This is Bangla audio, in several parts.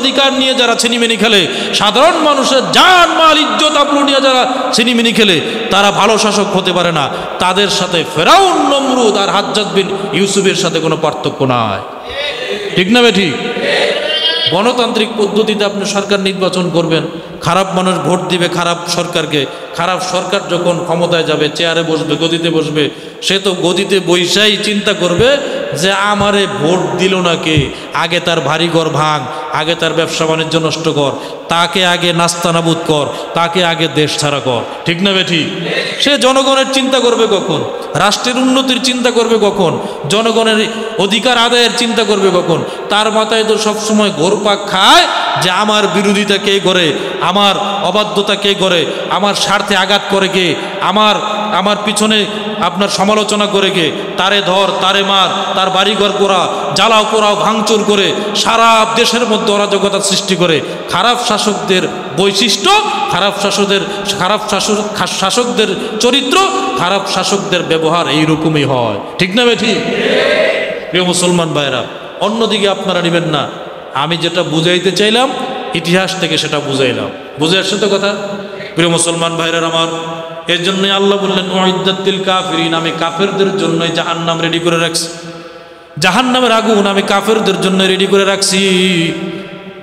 অধিকার নিয়ে যারা ছিনিমিনি খেলে, সাধারণ মানুষের জান মাল ইজ্জত আবরু নিয়ে যারা ছিনিমিনি খেলে, তারা ভালো শাসক হতে পারে না। তাদের সাথে ফেরাউন, নমরুদ আর হাজ্জাজ বিন ইউসুফের সাথে কোনো পার্থক্য নাই। ঠিক না বে ঠিক? গণতান্ত্রিক পদ্ধতিতে আপনি সরকার নির্বাচন করবেন, খারাপ মানুষ ভোট দিবে খারাপ সরকারকে, খারাপ সরকার যখন ক্ষমতায় যাবে, চেয়ারে বসবে, গদিতে বসবে, সে তো গদিতে বৈশাই চিন্তা করবে যে আমারে ভোট দিল না কে, আগে তার ভারী ঘর ভাঙ, আগে তার ব্যবসা বাণিজ্য নষ্ট কর, তাকে আগে নাস্তানাবুদ কর, তাকে আগে দেশ ছাড়া কর। ঠিক না বে ঠিক? সে জনগণের চিন্তা করবে কখন? রাষ্ট্রের উন্নতির চিন্তা করবে কখন? জনগণের অধিকার আদায়ের চিন্তা করবে কখন? তার মাথায় তো সবসময় ঘোরপাক খায় যে আমার বিরোধিতা কে করে, আমার অবাধ্যতা কে করে, আমার স্বার্থে আঘাত করে কে, আমার পিছনে আপনার সমালোচনা করে কে, তারে ধর, তারে মার, তার বাড়িঘর পোড়া, জ্বালাও পোড়াও, ভাঙচুর করে সারা দেশের মধ্যে অরাজকতা সৃষ্টি করে। খারাপ শাসকদের বৈশিষ্ট্য, শাসকদের চরিত্র, খারাপ শাসকদের ব্যবহার এইরকমই হয়। ঠিক না বে ঠিক? প্রিয় মুসলমান ভাইরা, অন্যদিকে আপনারা নেবেন না। আমি যেটা বুঝাইতে চাইলাম ইতিহাস থেকে সেটা বুঝাইলাম। বুঝে আসছে তো কথা? প্রিয় মুসলমান ভাইরা আমার, এর জন্যই আল্লাহ বললেন উইদ্দাতিল কাফিরিন, আমি কাফেরদের জন্যই জাহান্নাম রেডি করে রাখছি, জাহান্নামের আগুন আমি কাফেরদের জন্য রেডি করে রাখছি।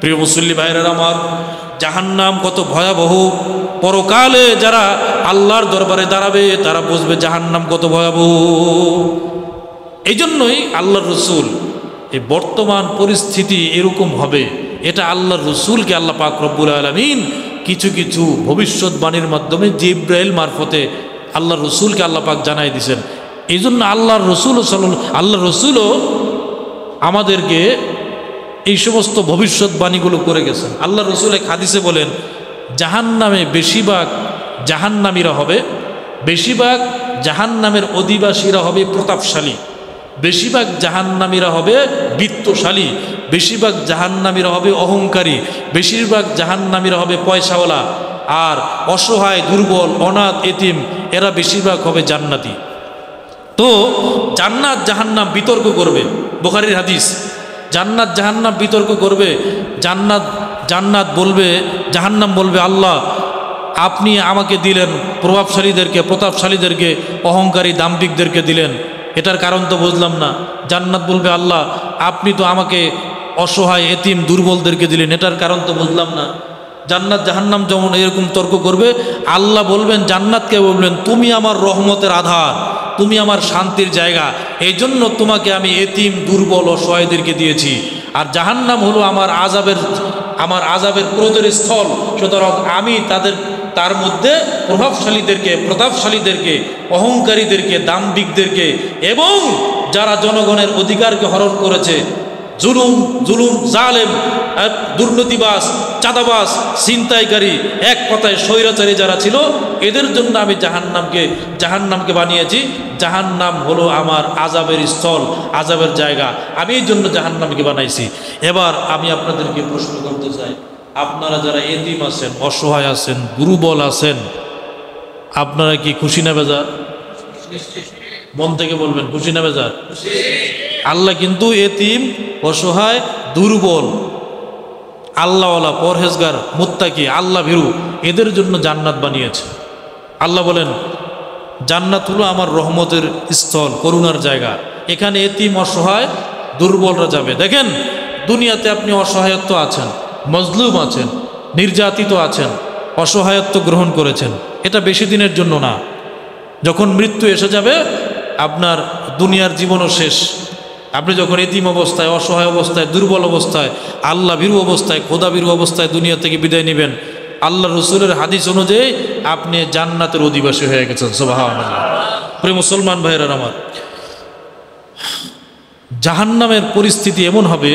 প্রিয় মুসল্লি ভাইরা আমার, জাহান্নাম কত ভয়াবহ, পরকালে যারা আল্লাহর দরবারে দাঁড়াবে তারা বুঝবে জাহান্নাম কত ভয়াবহ। এই জন্যই আল্লাহর রসুল, এই বর্তমান পরিস্থিতি এরকম হবে, এটা আল্লাহর রসুলকে আল্লাহ পাক রব্বুল আলামিন কিছু কিছু ভবিষ্যৎবাণীর মাধ্যমে জিব্রাইল মারফতে আল্লাহর রসুলকে আল্লাহ পাক জানাই দিয়েছেন। এই জন্য আল্লাহর রসুলও আমাদেরকে এই সমস্ত ভবিষ্যৎবাণীগুলো করে গেছেন। আল্লাহ রসুল এক হাদিসে বলেন, জাহান্নামে বেশিরভাগ জাহান্নামীরা হবে, বেশিরভাগ জাহান্নামের অধিবাসীরা হবে প্রতাপশালী, বেশিরভাগ জাহান্নামীরা হবে বিত্তশালী, বেশিরভাগ জাহান্নামীরা হবে অহংকারী, বেশিরভাগ জাহান্নামীরা হবে পয়সাওয়ালা, আর অসহায়, দুর্বল, অনাথ, এতিম এরা বেশিরভাগ হবে জান্নাতি। তো জান্নাত জাহান্নাম বিতর্ক করবে, বুখারীর হাদিস, জান্নাত জাহান্নাম বিতর্ক করবে। জান্নাত বলবে, জাহান্নাম বলবে, আল্লাহ আপনি আমাকে দিলেন প্রভাবশালীদেরকে, প্রতাপশালীদেরকে, অহংকারী দাম্ভিকদেরকে দিলেন, এটার কারণ তো বুঝলাম না। জান্নাত বলবে, আল্লাহ আপনি তো আমাকে অসহায়, এতিম, দুর্বলদেরকে দিলেন, এটার কারণ তো বুঝলাম না। জান্নাত জাহান্নাম যেমন এরকম তর্ক করবে, আল্লাহ বলবেন, জান্নাতকে বলবেন, তুমি আমার রহমতের আধার, তুমি আমার শান্তির জায়গা, এই জন্য তোমাকে আমি এতিম, দুর্বল, অসহায়দেরকে দিয়েছি। আর জাহান্নাম হলো আমার আযাবের ক্রোধের স্থল, সুতরাং আমি তার মধ্যে প্রভাবশালীদেরকে, প্রতাপশালীদেরকে, অহংকারীদেরকে, দাম্ভিকদেরকে এবং যারা জনগণের অধিকারকে হরণ করেছে, জুলুম, জালেম, দুর্নীতিবাজ, চাঁদাবাজ, ছিনতাইকারী, এক কথায় স্বৈরাচারী যারা ছিল, এদের জন্য আমি জাহান্নামকে বানিয়েছি। জাহান্নাম হলো আমার আযাবের স্থল, আযাবের জায়গা, আমি এই জন্য জাহান্নামকে বানাইছি। এবার আমি আপনাদেরকে প্রশ্ন করতে চাই, আপনারা যারা এতিম আছেন, অসহায় আছেন, দুর্বল আছেন, আপনারা কি খুশি না বেজার? মন থেকে বলবেন, খুশি না বেজার? আল্লাহ কিন্তু এতিম, অসহায়, দুর্বল, আল্লাহওয়ালা, পরহেজগার, মুত্তাকি, আল্লাহ ভীরু এদের জন্য জান্নাত বানিয়েছে। আল্লাহ বলেন, জান্নাত হলো আমার রহমতের স্থল, করুণার জায়গা, এখানে এতিম, অসহায়, দুর্বলরা যাবে। দেখেন, দুনিয়াতে আপনি অসহায়ত্ব আছেন, মজলুম আছেন, নির্যাতিত আছেন, অসহায়ত্ব গ্রহণ করেছেন, এটা বেশি দিনের জন্য না। যখন মৃত্যু এসে যাবে, আপনার দুনিয়ার জীবনও শেষ। আপনি যখন এতিম অবস্থায়, অসহায় অবস্থায়, দুর্বল অবস্থায়, আল্লাহ ভীরু অবস্থায়, খোদা ভীরু অবস্থায় দুনিয়া থেকে বিদায় নেবেন, আল্লাহ রসুলের হাদিস অনুযায়ী আপনি জান্নাতের অধিবাসী হয়ে গেছেন। সুবহানাল্লাহ। প্রিয় মুসলমান ভাইরা আমার, জাহান্নামের পরিস্থিতি এমন হবে,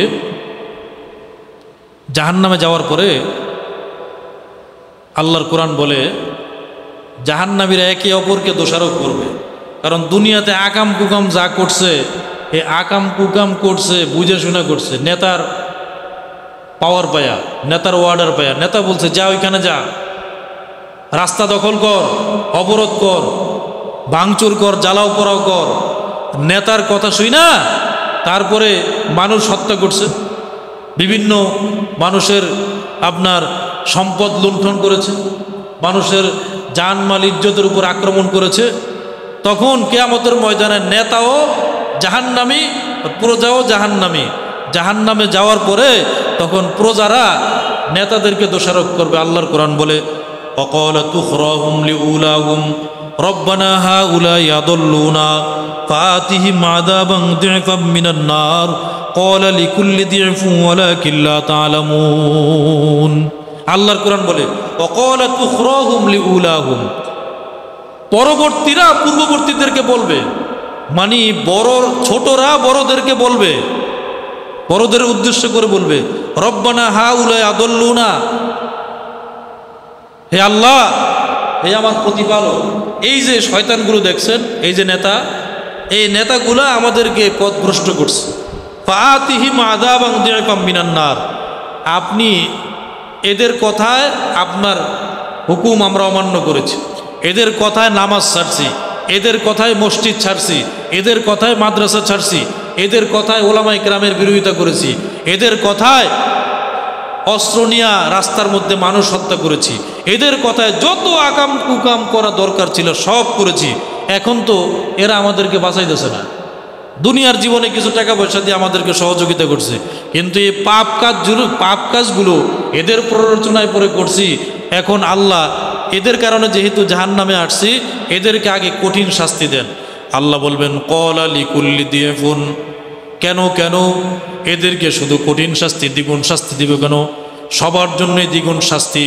জাহান্নামে যাওয়ার পরে আল্লাহর কোরআন বলে জাহান্নামীরা একে অপরকে দোষারোপ করবে। কারণ দুনিয়াতে আকাম কুকাম যা করছে, এই আকাম কুকাম করছে বুঝে শুনে করছে, নেতার পাওয়ার পায়া, নেতার অর্ডার পায়া, নেতা বলছে যা ওইখানে যা, রাস্তা দখল কর, অবরোধ কর, ভাঙচুর কর, জ্বালাও পোড়াও কর, নেতার কথা শুই না তারপরে মানুষ হত্যা করছে। বিভিন্ন মানুষের আপনার সম্পদ লুণ্ঠন করেছে, মানুষের জানমাল ইজ্জতের উপর আক্রমণ করেছে, তখন কিয়ামতের ময়দানে নেতাও জাহান্নামী, প্রজাও জাহান্নামী। জাহান্নামে যাওয়ার পরে তখন প্রজারা নেতাদেরকে দোষারোপ করবে। আল্লাহর কোরআন বলে وقالت أخراهم لأولاهم ربنا هؤلاء يضلونا فآتهم عذابا ضعفا من النار قال لكل ضعف ولكن لا تعلمون। আল্লাহর কোরআন বলে وقالت أخراهم لأولاهم, পরবর্তীরা পূর্ববর্তীদেরকে বলবে, মানে বড় ছোটরা বড়দেরকে বলবে, বড়দের উদ্দেশ্য করে বলবে রব্বানা হাউলা আদল্লুনা, হে আল্লাহ, হে আমার প্রতিপালক, এই যে শয়তানগুলো দেখছেন, এই যে নেতা, এই নেতাগুলা আমাদেরকে পথভ্রষ্ট করছে। ফাআতিহিম আযাবান দি'ফাম মিনান নার, আপনি এদের কথায় আপনার হুকুম আমরা অমান্য করেছি, এদের কথায় নামাজ ছাড়ছি, এদের কথায় মসজিদ ছাড়ছি, এদের কথায় মাদ্রাসা ছাড়ছি, এদের কথায় ওলামায়ে কেরামের বিরোধিতা করেছি, এদের কথায় অস্ত্র নিয়ে রাস্তার মধ্যে মানুষ হত্যা করেছি, এদের কথায় যত আকাম কুকাম করা দরকার ছিল সব করেছি। এখন তো এরা আমাদেরকে বাঁচাইতেছে না, দুনিয়ার জীবনে কিছু টাকা পয়সা দিয়ে আমাদেরকে সহযোগিতা করছে, কিন্তু এই পাপ কাজগুলো এদের প্ররোচনায় পড়ে করছি। এখন আল্লাহ এদের কারণে যেহেতু জাহান্নামে আসছি, এদেরকে আগে কঠিন শাস্তি দেন। আল্লাহ বলবেন ক্বালা লিকুল্লি দিয়ফুন, কেন কেন এদেরকে শুধু কঠিন শাস্তি দ্বিগুণ শাস্তি দিবে কেন? সবার জন্যই দ্বিগুণ শাস্তি।